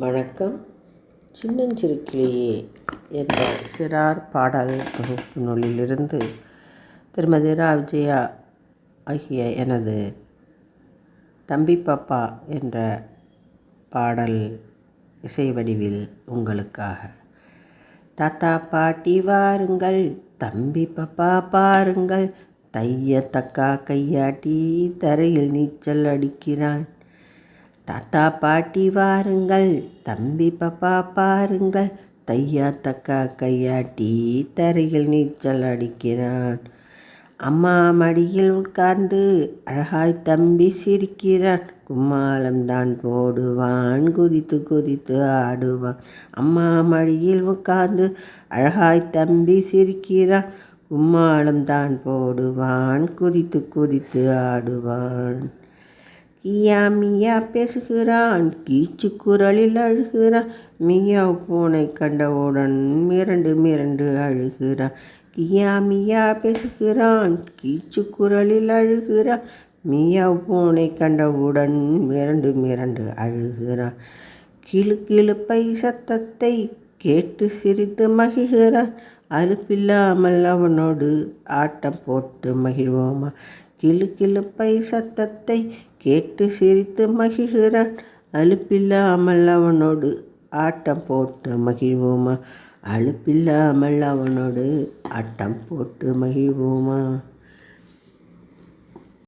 வணக்கம். சின்னஞ்சிறு கிளியே என்ற சிறார் பாடல் தொகுப்பு நூலிலிருந்து திருமதி ரா. விஜயா ஆகிய எனது தம்பி பாப்பா என்ற பாடல் இசை வடிவில் உங்களுக்காக. தாத்தா பாட்டி வாருங்கள், தம்பி பாப்பா பாருங்கள், தைய தக்கா கையாட்டி தரையில் நீச்சல் அடிக்கிறான். தாத்தா பாட்டி வாருங்கள், தம்பி பாப்பா பாருங்கள், தையா தக்கா கையாட்டி தரையில் நீச்சல் அடிக்கிறான். அம்மா மடியில் உட்கார்ந்து அழகாய் தம்பி சிரிக்கிறான். கும்மாளம்தான் போடுவான், குதித்து குதித்து ஆடுவான். அம்மா மடியில் உட்கார்ந்து அழகாய் தம்பி சிரிக்கிறான். கும்மாளம்தான் போடுவான், குதித்து குதித்து ஆடுவான். கியா மியா பேசுகிறான், கீச்சு குரலில் அழுகிறான். மியாவ் பூனை கண்டவுடன் மிரண்டு மிரண்டு அழுகிறான். கியா மியா பேசுகிறான், கீச்சு குரலில் அழுகிறான். மியாவ் பூனை கண்டவுடன் மிரண்டு மிரண்டு அழுகிறான். கிளு கிளுப்பை சத்தத்தை கேட்டு சிரித்து மகிழ்கிறான். அலுப்பில்லாமல் அவனோடு ஆட்டம் போட்டு மகிழ்வோமா. கிளு கிளுப்பை சத்தத்தை கேட்டு சிரித்து மகிழ்கிறான். அலுப்பில்லாமல் அவனோடு ஆட்டம் போட்டு மகிழ்வோமா. அலுப்பில்லாமல் அவனோடு ஆட்டம் போட்டு மகிழ்வோமா.